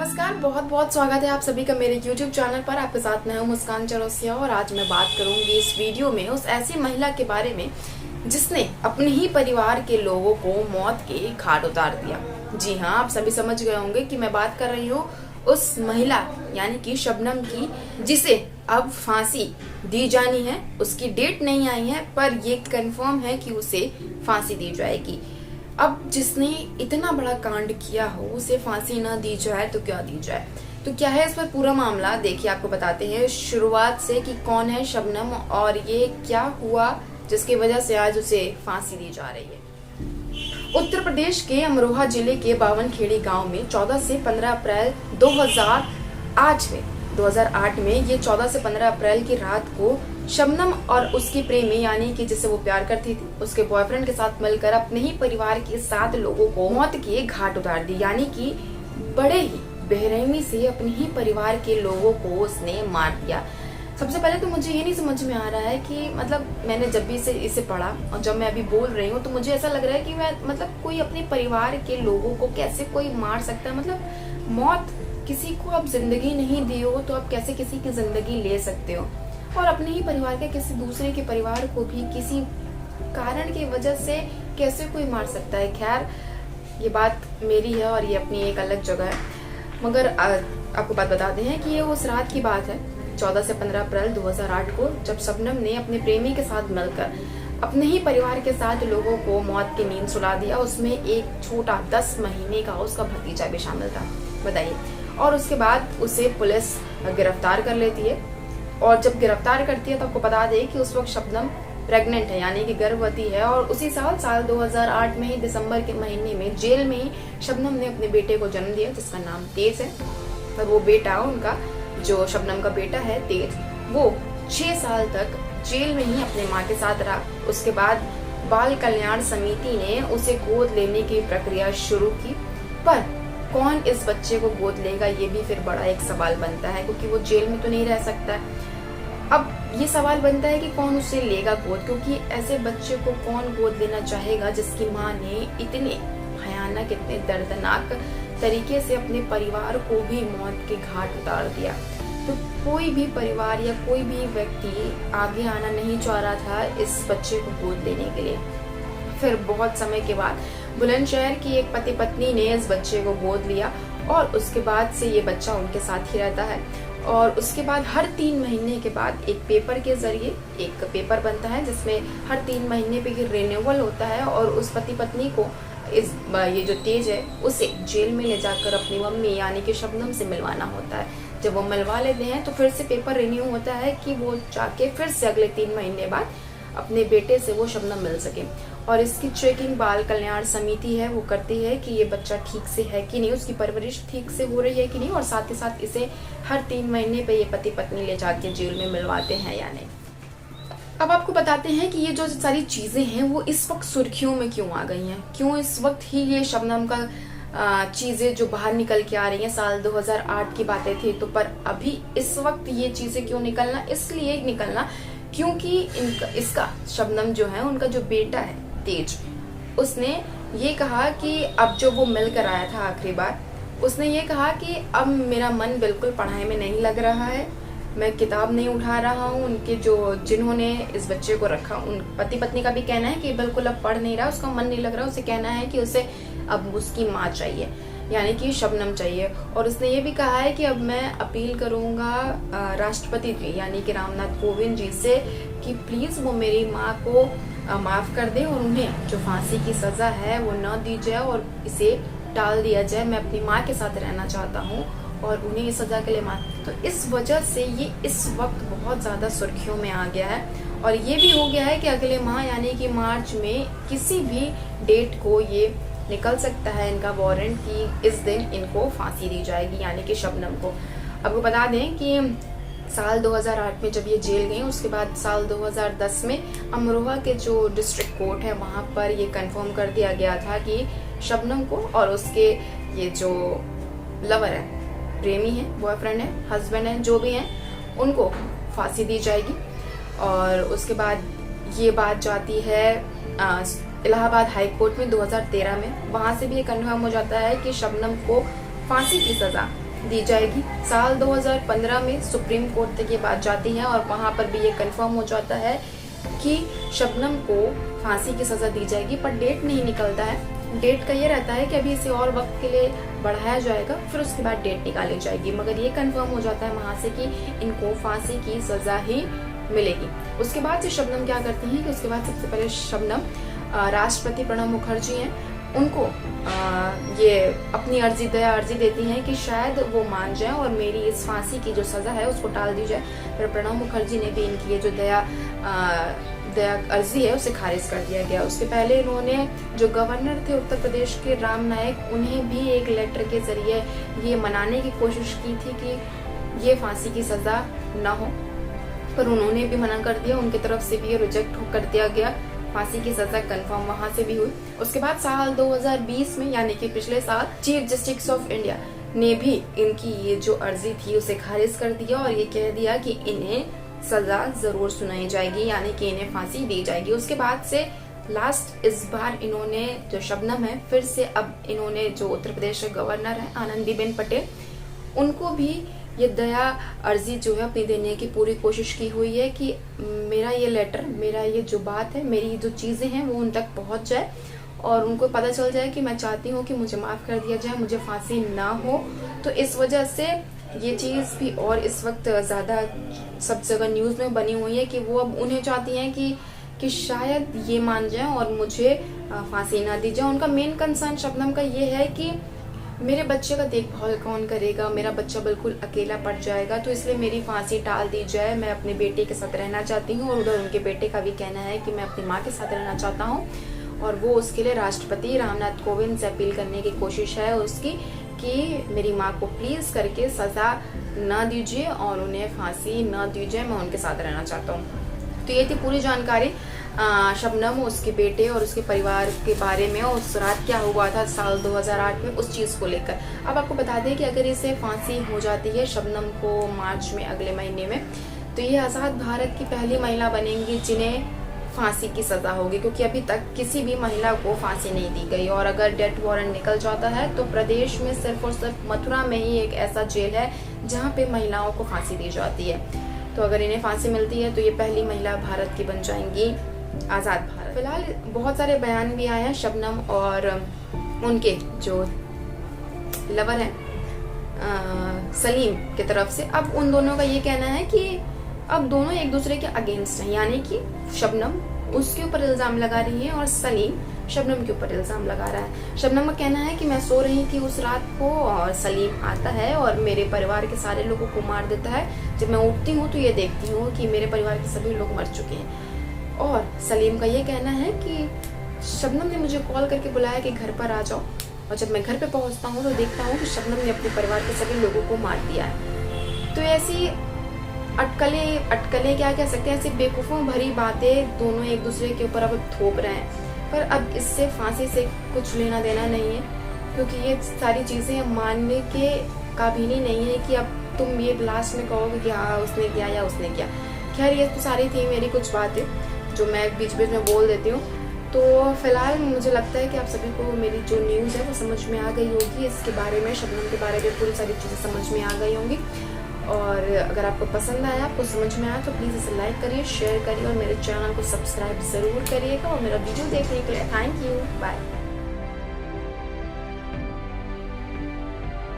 नमस्कार, बहुत बहुत स्वागत है आप सभी का मेरे YouTube चैनल पर। आपके साथ मैं हूं मुस्कान चौरसिया और आज मैं बात करूंगी इस वीडियो में उस ऐसी महिला के बारे में जिसने अपने ही परिवार के लोगों को मौत के घाट उतार दिया। जी हाँ, आप सभी समझ गए होंगे कि मैं बात कर रही हूँ उस महिला यानी कि शबनम की, जिसे अब फांसी दी जानी है। उसकी डेट नहीं आई है पर ये कंफर्म है कि उसे फांसी दी जाएगी। अब जिसने इतना बड़ा कांड किया हो उसे फांसी ना दी जाए तो क्या दी जाए, तो क्या है इस पर पूरा मामला देखिए। आपको बताते हैं शुरुआत से कि कौन है शबनम और ये क्या हुआ जिसकी वजह से आज उसे फांसी दी जा रही है। उत्तर प्रदेश के अमरोहा जिले के बावनखेड़ी गांव में 14 से 15 अप्रैल 2008 में ये 14 से 15 अप्रैल की रात को शबनम और उसकी प्रेमी यानी कि जिसे वो प्यार करती थी उसके बॉयफ्रेंड के साथ मिलकर अपने ही परिवार के 7 लोगों को मौत के घाट उतार दी। यानी कि बड़े ही बेरहमी से अपने ही परिवार के लोगों को उसने मार दिया। सबसे पहले तो मुझे ये नहीं समझ में आ रहा है कि मतलब मैंने जब भी इसे पढ़ा और जब मैं अभी बोल रही हूँ तो मुझे ऐसा लग रहा है कि मैं कोई अपने परिवार के लोगों को कैसे कोई मार सकता है। मतलब मौत, किसी को आप जिंदगी नहीं दी हो तो आप कैसे किसी की जिंदगी ले सकते हो, और अपने ही परिवार के किसी दूसरे के परिवार को भी किसी कारण की वजह से कैसे कोई मार सकता है। खैर, ये बात मेरी है और ये अपनी एक अलग जगह है, मगर आपको बात बताते हैं कि ये उस रात की बात है 14 से 15 अप्रैल 2008 को, जब शबनम ने अपने प्रेमी के साथ मिलकर अपने ही परिवार के 7 लोगों को मौत की नींद सुला दिया। उसमें एक छोटा 10 महीने का उसका भतीजा भी शामिल था, बताइए। और उसके बाद उसे पुलिस गिरफ्तार कर लेती है, और जब गिरफ्तार करती है तो आपको बता दें कि उस वक्त शबनम प्रेग्नेंट है यानी कि गर्भवती है। और उसी साल 2008 में ही दिसंबर के महीने में जेल में ही शबनम ने अपने बेटे को जन्म दिया जिसका नाम तेज है। और वो बेटा, उनका जो शबनम का बेटा है तेज, वो 6 साल तक जेल में ही अपने माँ के साथ रहा। उसके बाद बाल कल्याण समिति ने उसे गोद लेने की प्रक्रिया शुरू की, पर कौन इस बच्चे को गोद लेगा ये भी फिर बड़ा एक सवाल बनता है, क्योंकि वो जेल में तो नहीं रह सकता है। अब ये सवाल बनता है कि कौन उसे लेगा गोद, क्योंकि ऐसे बच्चे को कौन गोद लेना चाहेगा जिसकी माँ ने इतने भयानक, इतने दर्दनाक तरीके से अपने परिवार को भी मौत के घाट उतार दिया। तो कोई भी परिवार या कोई भी व्यक्ति आगे आना नहीं चाह रहा था इस बच्चे को गोद लेने के लिए। फिर बहुत समय के बाद बुलंदशहर की एक पति पत्नी ने इस बच्चे को गोद लिया और उसके बाद से ये बच्चा उनके साथ ही रहता है। और उसके बाद हर 3 महीने के बाद एक पेपर के जरिए एक पेपर बनता है जिसमें हर 3 महीने पे ये रिन्यूअल होता है, और उस पति पत्नी को ये जो तेज है उसे जेल में ले जाकर अपनी मम्मी यानी कि शबनम से मिलवाना होता है। जब वो मिलवा लेते हैं तो फिर से पेपर रिन्यू होता है कि वो जाके फिर से अगले 3 महीने बाद अपने बेटे से वो शबनम मिल सके। और इसकी चेकिंग बाल कल्याण समिति है वो करती है कि ये बच्चा ठीक से है कि नहीं, उसकी परवरिश ठीक से हो रही है कि नहीं, और साथ ही साथ इसे हर 3 महीने पे ये पति पत्नी ले जाके जेल में मिलवाते हैं या नहीं। अब आपको बताते हैं कि ये जो सारी चीजें हैं वो इस वक्त सुर्खियों में क्यों आ गई हैं, क्यों इस वक्त ही ये शबनम का चीजें जो बाहर निकल के आ रही हैं। साल 2008 की बातें थी तो, पर अभी इस वक्त ये चीजें क्यों निकलना, इसलिए निकलना क्योंकि इसका शबनम जो है, उनका जो बेटा है तेज, उसने ये कहा कि अब जो वो मिलकर आया था आखिरी बार, उसने ये कहा कि अब मेरा मन बिल्कुल पढ़ाई में नहीं लग रहा है, मैं किताब नहीं उठा रहा हूँ। उनके जिन्होंने इस बच्चे को रखा, उन पति पत्नी का भी कहना है कि बिल्कुल अब पढ़ नहीं रहा, उसका मन नहीं लग रहा। उसे कहना है कि उसे अब उसकी माँ चाहिए यानी कि शबनम चाहिए। और उसने ये भी कहा है कि अब मैं अपील करूंगा राष्ट्रपति जी यानी कि रामनाथ कोविंद जी से कि प्लीज वो मेरी माँ को माफ कर दे और उन्हें जो फांसी की सजा है वो न दी जाए और इसे टाल दिया जाए। मैं अपनी माँ के साथ रहना चाहता हूँ और उन्हें इस सजा के लिए तो इस वजह से ये इस वक्त बहुत ज्यादा सुर्खियों में आ गया है। और ये भी हो गया है कि अगले माह यानी कि मार्च में किसी भी डेट को ये निकल सकता है इनका वारंट कि इस दिन इनको फांसी दी जाएगी यानी कि शबनम को। आपको बता दें कि साल 2008 में जब ये जेल गई, उसके बाद साल 2010 में अमरोहा के जो डिस्ट्रिक्ट कोर्ट है वहां पर ये कंफर्म कर दिया गया था कि शबनम को और उसके ये जो लवर है, प्रेमी है, बॉयफ्रेंड है, हस्बैंड है, जो भी हैं, उनको फांसी दी जाएगी। और उसके बाद ये बात जाती है इलाहाबाद हाई कोर्ट में 2013 में, वहां से भी ये कंफर्म हो जाता है कि शबनम को फांसी की सजा दी जाएगी। साल 2015 में सुप्रीम कोर्ट तक ये बात जाती है और वहां पर भी ये कंफर्म हो जाता है कि शबनम को फांसी की सजा दी जाएगी, पर डेट नहीं निकलता है। डेट का ये रहता है कि अभी इसे और वक्त के लिए बढ़ाया जाएगा, फिर उसके बाद डेट निकाली जाएगी, मगर ये कंफर्म हो जाता है वहां से कि इनको फांसी की सजा ही मिलेगी। उसके बाद से शबनम क्या करती हैं कि उसके बाद सबसे पहले शबनम राष्ट्रपति प्रणब मुखर्जी हैं, उनको ये अपनी दया अर्जी देती हैं कि शायद वो मान जाएं और मेरी इस फांसी की जो सजा है उसको टाल दी जाए। फिर प्रणब मुखर्जी ने भी इनकी ये जो दया अर्जी है उसे खारिज कर दिया गया। उसके पहले इन्होंने जो गवर्नर थे उत्तर प्रदेश के राम नायक, उन्हें भी एक लेटर के जरिए ये मनाने की कोशिश की थी कि ये फांसी की सजा न हो, पर उन्होंने भी मना कर दिया। उनकी तरफ से भी ये रिजेक्ट कर दिया गया, फांसी की सजा कंफर्म वहां से भी हुई। उसके बाद साल 2020 में यानी कि पिछले साल चीफ जस्टिस ऑफ इंडिया ने भी इनकी ये जो अर्जी थी उसे खारिज कर दिया और ये कह दिया कि इन्हें सजा जरूर सुनाई जाएगी, यानी कि इन्हें फांसी दी जाएगी। उसके बाद से लास्ट इस बार इन्होंने जो शबनम है, फिर से अब इन्होंने जो उत्तर प्रदेश के गवर्नर है आनंदीबेन पटेल, उनको भी ये दया अर्जी जो है अपनी देने की पूरी कोशिश की हुई है कि मेरा ये लेटर, मेरा ये जो बात है, मेरी जो चीजें हैं वो उन तक पहुंच जाए और उनको पता चल जाए कि मैं चाहती हूँ कि मुझे माफ कर दिया जाए, मुझे फांसी ना हो। तो इस वजह से ये चीज भी और इस वक्त ज्यादा सब जगह न्यूज में बनी हुई है कि वो अब उन्हें चाहती हैं कि शायद ये मान जाए और मुझे फांसी ना दी जाए। उनका मेन कंसर्न शबनम का ये है कि मेरे बच्चे का देखभाल कौन करेगा, मेरा बच्चा बिल्कुल अकेला पड़ जाएगा, तो इसलिए मेरी फांसी टाल दी जाए। मैं अपने बेटे के साथ रहना चाहती हूँ और उधर उनके बेटे का भी कहना है कि मैं अपनी माँ के साथ रहना चाहता हूँ और वो उसके लिए राष्ट्रपति रामनाथ कोविंद से अपील करने की कोशिश है उसकी कि मेरी माँ को प्लीज करके सजा न दीजिए और उन्हें फांसी न दीजिए, मैं उनके साथ रहना चाहता हूँ। तो ये थी पूरी जानकारी शबनम, उसके बेटे और उसके परिवार के बारे में, उस रात क्या हुआ था साल 2008 में उस चीज को लेकर। अब आपको बता दें कि अगर इसे फांसी हो जाती है शबनम को मार्च में, अगले महीने में, तो ये आजाद भारत की पहली महिला बनेंगी जिन्हें फांसी की सजा होगी, क्योंकि अभी तक किसी भी महिला को फांसी नहीं दी गई। और अगर डेथ वारंट निकल जाता है तो प्रदेश में सिर्फ और सिर्फ मथुरा में ही एक ऐसा जेल है जहाँ पे महिलाओं को फांसी दी जाती है। तो अगर इन्हें फांसी मिलती है तो ये पहली महिला भारत की बन जाएंगी आजाद भारत। फिलहाल बहुत सारे बयान भी आए हैं शबनम और उनके जो लवर है सलीम की तरफ से। अब उन दोनों का ये कहना है कि अब दोनों एक दूसरे के अगेंस्ट हैं, यानी कि शबनम उसके ऊपर इल्जाम लगा रही है और सलीम शबनम के ऊपर इल्जाम लगा रहा है। शबनम का कहना है कि मैं सो रही थी उस रात को और सलीम आता है और मेरे परिवार के सारे लोगों को मार देता है। जब मैं उठती हूँ तो ये देखती हूँ कि मेरे परिवार के सभी लोग मर चुके हैं। और सलीम का ये कहना है कि शबनम ने मुझे कॉल करके बुलाया कि घर पर आ जाओ, और जब मैं घर पे पहुंचता हूँ तो देखता हूँ कि शबनम ने अपने परिवार के सभी लोगों को मार दिया है। तो ऐसी अटकलें क्या कह सकते हैं, ऐसी बेवकूफ़ों भरी बातें दोनों एक दूसरे के ऊपर अब थोप रहे हैं। पर अब इससे फांसी से कुछ लेना देना नहीं है, क्योंकि ये सारी चीज़ें मानने के काबिल नहीं है कि अब तुम ये लास्ट में कहोगे कि हाँ उसने किया या उसने किया। खैर ये तो सारी थी मेरी कुछ बातें जो मैं बीच बीच में बोल देती हूँ। तो फिलहाल मुझे लगता है कि आप सभी को मेरी जो न्यूज़ है वो समझ में आ गई होगी। इसके बारे में, शबनम के बारे में पूरी सारी चीज़ें समझ में आ गई होंगी। और अगर आपको पसंद आया, आपको समझ में आया, तो प्लीज़ इसे लाइक करिए, शेयर करिए और मेरे चैनल को सब्सक्राइब ज़रूर करिएगा। और मेरा वीडियो देखने के लिए थैंक यू, बाय।